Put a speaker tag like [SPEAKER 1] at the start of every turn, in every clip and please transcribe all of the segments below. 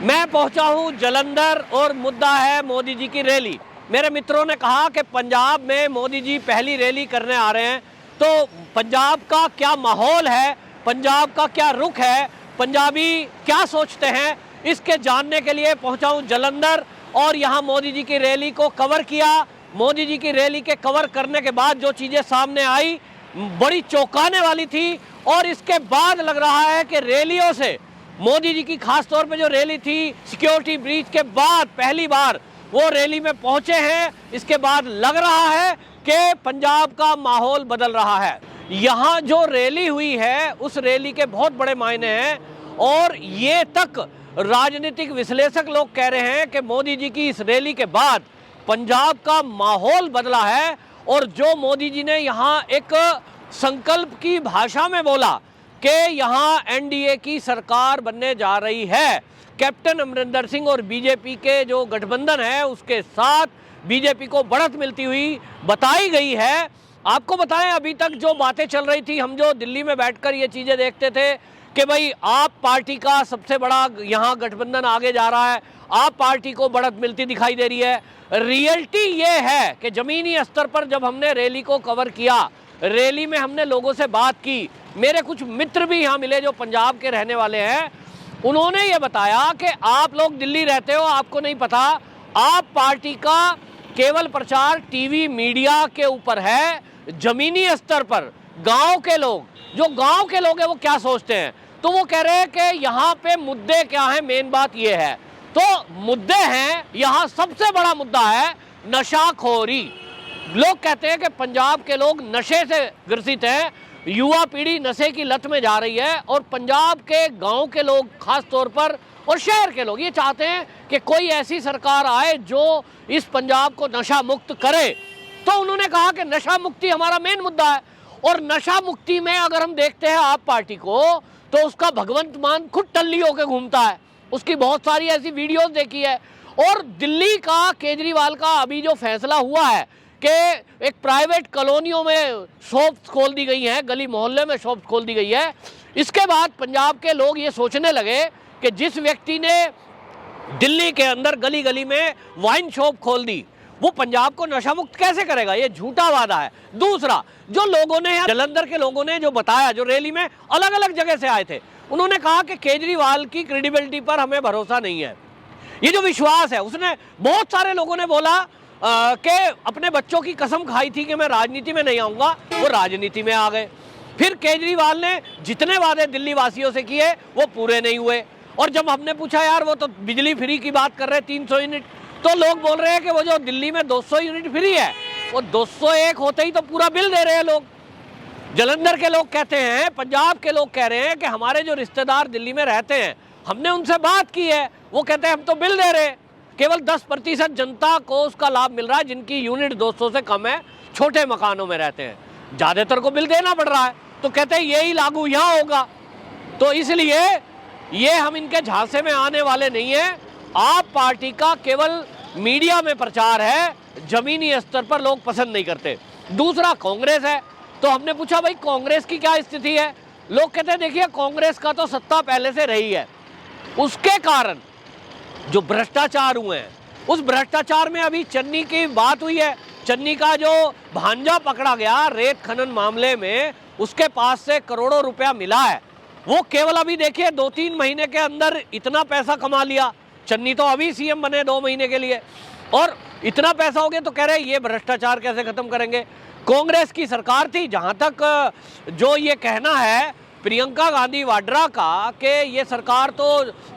[SPEAKER 1] मैं पहुंचा हूं जालंधर और मुद्दा है मोदी जी की रैली। मेरे मित्रों ने कहा कि पंजाब में मोदी जी पहली रैली करने आ रहे हैं, तो पंजाब का क्या माहौल है, पंजाब का क्या रुख है, पंजाबी क्या सोचते हैं, इसके जानने के लिए पहुंचा हूं जालंधर और यहां मोदी जी की रैली को कवर किया। मोदी जी की रैली के कवर करने के बाद जो चीज़ें सामने आई बड़ी चौंकाने वाली थी और इसके बाद लग रहा है कि रैलियों से मोदी जी की खास तौर पे जो रैली थी सिक्योरिटी ब्रीच के बाद पहली बार वो रैली में पहुंचे हैं। इसके बाद लग रहा है कि पंजाब का माहौल बदल रहा है। यहाँ जो रैली हुई है उस रैली के बहुत बड़े मायने हैं और ये तक राजनीतिक विश्लेषक लोग कह रहे हैं कि मोदी जी की इस रैली के बाद पंजाब का माहौल बदला है और जो मोदी जी ने यहाँ एक संकल्प की भाषा में बोला कि यहाँ एनडीए की सरकार बनने जा रही है, कैप्टन अमरिंदर सिंह और बीजेपी के जो गठबंधन है उसके साथ बीजेपी को बढ़त मिलती हुई बताई गई है। आपको बताएं, अभी तक जो बातें चल रही थी, हम जो दिल्ली में बैठकर ये चीज़ें देखते थे कि भाई आप पार्टी का सबसे बड़ा यहाँ गठबंधन आगे जा रहा है, आप पार्टी को बढ़त मिलती दिखाई दे रही है। रियलिटी ये है कि ज़मीनी स्तर पर जब हमने रैली को कवर किया, रैली में हमने लोगों से बात की, मेरे कुछ मित्र भी यहाँ मिले जो पंजाब के रहने वाले हैं, उन्होंने ये बताया कि आप लोग दिल्ली रहते हो, आपको नहीं पता, आप पार्टी का केवल प्रचार टीवी मीडिया के ऊपर है, ज़मीनी स्तर पर गांव के लोग, जो गांव के लोग हैं वो क्या सोचते हैं। तो वो कह रहे हैं कि यहाँ पे मुद्दे क्या हैं, मेन बात ये है। तो मुद्दे हैं, यहाँ सबसे बड़ा मुद्दा है नशाखोरी। लोग कहते हैं कि पंजाब के लोग नशे से ग्रसित हैं, युवा पीढ़ी नशे की लत में जा रही है और पंजाब के गांव के लोग खास तौर पर और शहर के लोग ये चाहते हैं कि कोई ऐसी सरकार आए जो इस पंजाब को नशा मुक्त करे। तो उन्होंने कहा कि नशा मुक्ति हमारा मेन मुद्दा है और नशा मुक्ति में अगर हम देखते हैं आप पार्टी को तो उसका भगवंत मान खुद टल्ली होकर घूमता है, उसकी बहुत सारी ऐसी वीडियोस देखी है। और दिल्ली का केजरीवाल का अभी जो फैसला हुआ है कि एक प्राइवेट कॉलोनियों में शॉप्स खोल दी गई हैं, गली मोहल्ले में शॉप्स खोल दी गई है, इसके बाद पंजाब के लोग ये सोचने लगे कि जिस व्यक्ति ने दिल्ली के अंदर गली गली में वाइन शॉप खोल दी वो पंजाब को नशा मुक्त कैसे करेगा, ये झूठा वादा है। दूसरा, जो लोगों ने जालंधर के लोगों ने जो बताया, जो रैली में अलग अलग जगह से आए थे, उन्होंने कहा कि केजरीवाल की क्रेडिबिलिटी पर हमें भरोसा नहीं है। ये जो विश्वास है, उसने बहुत सारे लोगों ने बोला कि अपने बच्चों की कसम खाई थी कि मैं राजनीति में नहीं आऊँगा, वो राजनीति में आ गए। फिर केजरीवाल ने जितने वादे दिल्ली वासियों से किए वो पूरे नहीं हुए। और जब हमने पूछा यार वो तो बिजली फ्री की बात कर रहे हैं 300 यूनिट, तो लोग बोल रहे हैं कि वो जो दिल्ली में 200 यूनिट फ्री है वो 201 होते ही तो पूरा बिल दे रहे हैं लोग। जालंधर के लोग कहते हैं, पंजाब के लोग कह रहे हैं कि हमारे जो रिश्तेदार दिल्ली में रहते हैं हमने उनसे बात की है, वो कहते हैं हम तो बिल दे रहे हैं, केवल 10% जनता को उसका लाभ मिल रहा है जिनकी यूनिट 200 से कम है, छोटे मकानों में रहते हैं, ज़्यादातर को बिल देना पड़ रहा है। तो कहते हैं यही लागू यहाँ होगा। तो इसलिए ये हम इनके झांसे में आने वाले नहीं हैं। आप पार्टी का केवल मीडिया में प्रचार है, जमीनी स्तर पर लोग पसंद नहीं करते। दूसरा, कांग्रेस है, तो हमने पूछा भाई कांग्रेस की क्या स्थिति है। लोग कहते हैं देखिए कांग्रेस का तो सत्ता पहले से रही है, उसके कारण जो भ्रष्टाचार हुए हैं, उस भ्रष्टाचार में अभी चन्नी की बात हुई है, चन्नी का जो भांजा पकड़ा गया रेत खनन मामले में, उसके पास से करोड़ों रुपया मिला है। वो केवल अभी देखिए 2-3 महीने के अंदर इतना पैसा कमा लिया। चन्नी तो अभी सीएम बने 2 महीने के लिए और इतना पैसा हो गया, तो कह रहे हैं ये भ्रष्टाचार कैसे खत्म करेंगे। कांग्रेस की सरकार थी, जहां तक जो ये कहना है प्रियंका गांधी वाड्रा का कि ये सरकार तो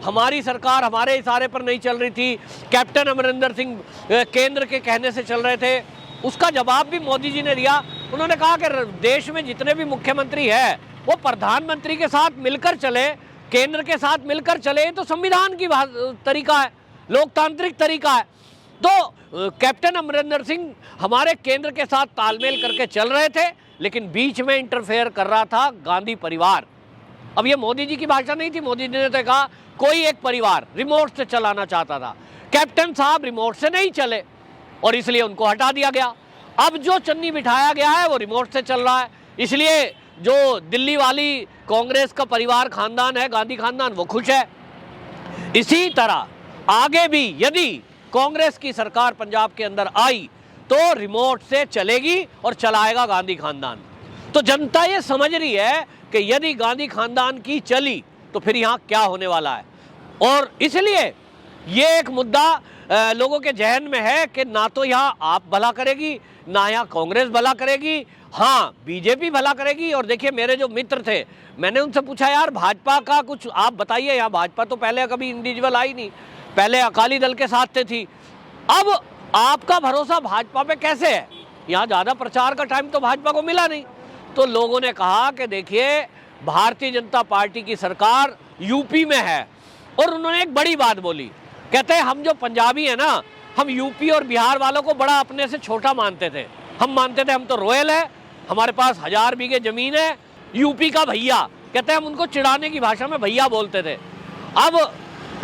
[SPEAKER 1] हमारी सरकार हमारे इशारे पर नहीं चल रही थी, कैप्टन अमरिंदर सिंह केंद्र के कहने से चल रहे थे, उसका जवाब भी मोदी जी ने दिया। उन्होंने कहा कि देश में जितने भी मुख्यमंत्री हैं वो प्रधानमंत्री के साथ मिलकर चले, केंद्र के साथ मिलकर चले, तो संविधान की तरीका है, लोकतांत्रिक तरीका है। तो कैप्टन अमरिंदर सिंह हमारे केंद्र के साथ तालमेल करके चल रहे थे, लेकिन बीच में इंटरफेयर कर रहा था गांधी परिवार। अब ये मोदी जी की भाषा नहीं थी, मोदी जी ने तो कहा कोई एक परिवार रिमोट से चलाना चाहता था, कैप्टन साहब रिमोट से नहीं चले और इसलिए उनको हटा दिया गया। अब जो चन्नी बिठाया गया है वो रिमोट से चल रहा है, इसलिए जो दिल्ली वाली कांग्रेस का परिवार खानदान है, गांधी खानदान, वो खुश है। इसी तरह आगे भी यदि कांग्रेस की सरकार पंजाब के अंदर आई तो रिमोट से चलेगी और चलाएगा गांधी खानदान। तो जनता ये समझ रही है कि यदि गांधी खानदान की चली तो फिर यहाँ क्या होने वाला है। और इसलिए ये एक मुद्दा लोगों के जहन में है कि ना तो यहाँ आप भला करेगी, ना यहाँ कांग्रेस भला करेगी, हाँ बीजेपी भला करेगी। और देखिए मेरे जो मित्र थे, मैंने उनसे पूछा यार भाजपा का कुछ आप बताइए, यहाँ भाजपा तो पहले कभी इंडिविजुअल आई नहीं, पहले अकाली दल के साथ थी, अब आपका भरोसा भाजपा पे कैसे है? यहाँ ज़्यादा प्रचार का टाइम तो भाजपा को मिला नहीं। तो लोगों ने कहा कि देखिए भारतीय जनता पार्टी की सरकार यूपी में है। और उन्होंने एक बड़ी बात बोली, कहते हैं हम जो पंजाबी हैं ना, हम यूपी और बिहार वालों को बड़ा अपने से छोटा मानते थे। हम मानते थे हम तो रॉयल है, हमारे पास 1000 बीघे जमीन है, यूपी का भैया, कहते हैं हम उनको चिढ़ाने की भाषा में भैया बोलते थे। अब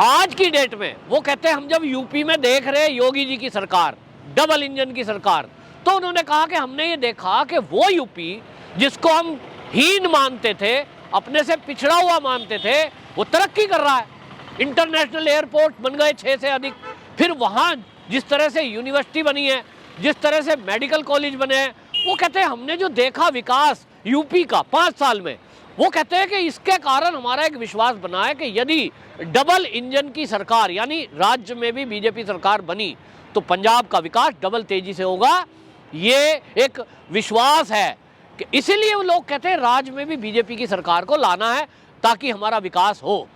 [SPEAKER 1] आज की डेट में वो कहते हैं हम जब यूपी में देख रहे योगी जी की सरकार, डबल इंजन की सरकार, तो उन्होंने कहा कि हमने ये देखा कि वो यूपी जिसको हम हीन मानते थे, अपने से पिछड़ा हुआ मानते थे, वो तरक्की कर रहा है। इंटरनेशनल एयरपोर्ट बन गए 6 से अधिक, फिर वहाँ जिस तरह से यूनिवर्सिटी बनी है, जिस तरह से मेडिकल कॉलेज बने हैं, वो कहते हैं हमने जो देखा विकास यूपी का 5 साल में, वो कहते हैं कि इसके कारण हमारा एक विश्वास बना है कि यदि डबल इंजन की सरकार यानी राज्य में भी बीजेपी सरकार बनी तो पंजाब का विकास डबल तेजी से होगा। ये एक विश्वास है कि इसीलिए वो लोग कहते हैं राज्य में भी बीजेपी की सरकार को लाना है ताकि हमारा विकास हो।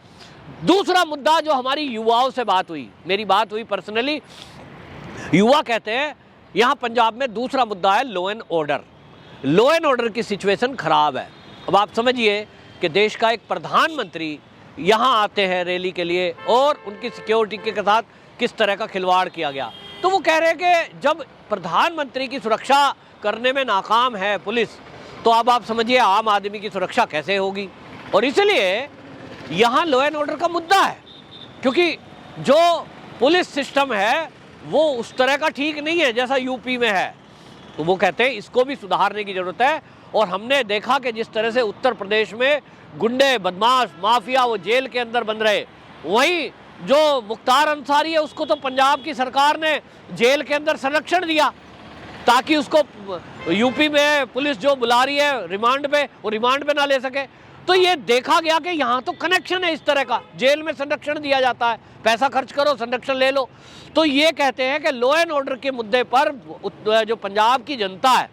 [SPEAKER 1] दूसरा मुद्दा जो हमारी युवाओं से बात हुई, मेरी बात हुई पर्सनली, युवा कहते हैं यहाँ पंजाब में दूसरा मुद्दा है law and order. Law and order की सिचुएशन खराब है। अब आप समझिए कि देश का एक प्रधानमंत्री यहाँ आते हैं रैली के लिए और उनकी सिक्योरिटी के साथ किस तरह का खिलवाड़ किया गया। तो वो कह रहे हैं कि जब प्रधानमंत्री की सुरक्षा करने में नाकाम है पुलिस, तो अब आप समझिए आम आदमी की सुरक्षा कैसे होगी। और इसलिए यहाँ लॉ एंड ऑर्डर का मुद्दा है, क्योंकि जो पुलिस सिस्टम है वो उस तरह का ठीक नहीं है जैसा यूपी में है। तो वो कहते हैं इसको भी सुधारने की ज़रूरत है। और हमने देखा कि जिस तरह से उत्तर प्रदेश में गुंडे, बदमाश, माफिया वो जेल के अंदर बन रहे, वहीं जो मुख्तार अंसारी है उसको तो पंजाब की सरकार ने जेल के अंदर संरक्षण दिया ताकि उसको यूपी में पुलिस जो बुला रही है रिमांड पे, वो रिमांड पे ना ले सके। तो ये देखा गया कि यहाँ तो कनेक्शन है इस तरह का, जेल में संरक्षण दिया जाता है, पैसा खर्च करो संरक्षण ले लो। तो ये कहते हैं कि लॉ एंड ऑर्डर के मुद्दे पर जो पंजाब की जनता है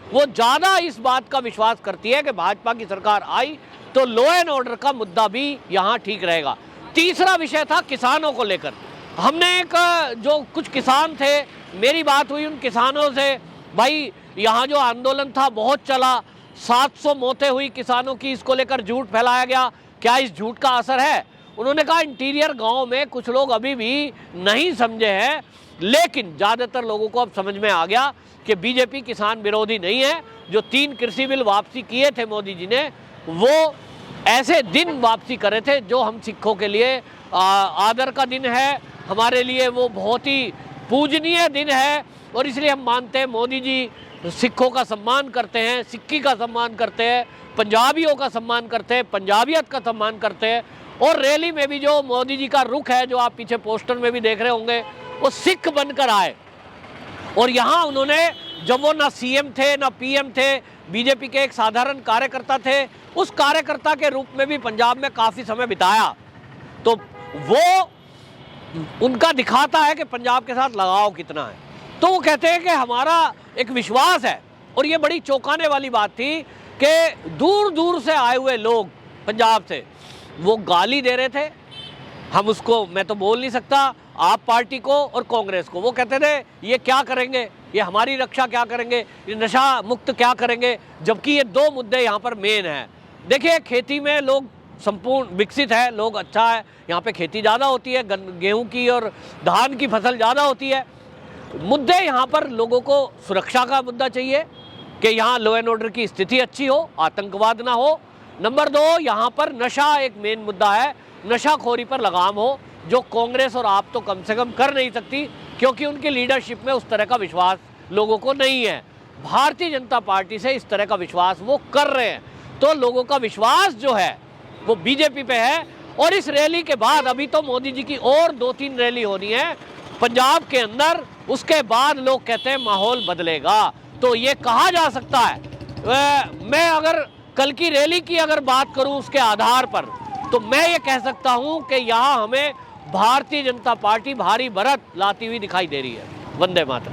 [SPEAKER 1] वो ज़्यादा इस बात का विश्वास करती है कि भाजपा की सरकार आई तो लॉ एंड ऑर्डर का मुद्दा भी यहाँ ठीक रहेगा। तीसरा विषय था किसानों को लेकर। हमने एक जो कुछ किसान थे, मेरी बात हुई उन किसानों से, भाई यहाँ जो आंदोलन था बहुत चला, 700 मौतें हुई किसानों की, इसको लेकर झूठ फैलाया गया, क्या इस झूठ का असर है? उन्होंने कहा इंटीरियर गांव में कुछ लोग अभी भी नहीं समझे हैं, लेकिन ज़्यादातर लोगों को अब समझ में आ गया कि बीजेपी किसान विरोधी नहीं है। जो 3 कृषि बिल वापसी किए थे मोदी जी ने, वो ऐसे दिन वापसी करे थे जो हम सिखों के लिए आदर का दिन है, हमारे लिए वो बहुत ही पूजनीय दिन है। और इसलिए हम मानते हैं मोदी जी सिखों का सम्मान करते हैं, सिक्की का सम्मान करते हैं, पंजाबियों का सम्मान करते हैं, पंजाबियत का सम्मान करते हैं। और रैली में भी जो मोदी जी का रुख है, जो आप पीछे पोस्टर में भी देख रहे होंगे, वो सिख बनकर आए। और यहाँ उन्होंने, जब वो ना सीएम थे ना पीएम थे, बीजेपी के एक साधारण कार्यकर्ता थे, उस कार्यकर्ता के रूप में भी पंजाब में काफ़ी समय बिताया। तो वो उनका दिखाता है कि पंजाब के साथ लगाव कितना है। तो वो कहते हैं कि हमारा एक विश्वास है। और ये बड़ी चौंकाने वाली बात थी कि दूर दूर से आए हुए लोग पंजाब से वो गाली दे रहे थे। हम उसको, मैं तो बोल नहीं सकता, आप पार्टी को और कांग्रेस को, वो कहते थे ये क्या करेंगे, ये हमारी रक्षा क्या करेंगे, ये नशा मुक्त क्या करेंगे, जबकि ये 2 मुद्दे यहाँ पर मेन हैं। देखिए खेती में लोग संपूर्ण विकसित है, लोग अच्छा है, यहाँ पे खेती ज़्यादा होती है, गेहूं की और धान की फसल ज़्यादा होती है। मुद्दे यहाँ पर लोगों को सुरक्षा का मुद्दा चाहिए कि यहाँ लॉ एंड ऑर्डर की स्थिति अच्छी हो, आतंकवाद ना हो। नंबर 2, यहाँ पर नशा एक मेन मुद्दा है, नशाखोरी पर लगाम हो, जो कांग्रेस और आप तो कम से कम कर नहीं सकती, क्योंकि उनकी लीडरशिप में उस तरह का विश्वास लोगों को नहीं है। भारतीय जनता पार्टी से इस तरह का विश्वास वो कर रहे हैं। तो लोगों का विश्वास जो है वो बीजेपी पे है। और इस रैली के बाद अभी तो मोदी जी की और 2-3 रैली होनी है पंजाब के अंदर, उसके बाद लोग कहते हैं माहौल बदलेगा। तो ये कहा जा सकता है, मैं अगर कल की रैली की अगर बात करूं उसके आधार पर, तो मैं ये कह सकता हूं कि यहाँ हमें भारतीय जनता पार्टी भारी बढ़त लाती हुई दिखाई दे रही है। वंदे मातरम।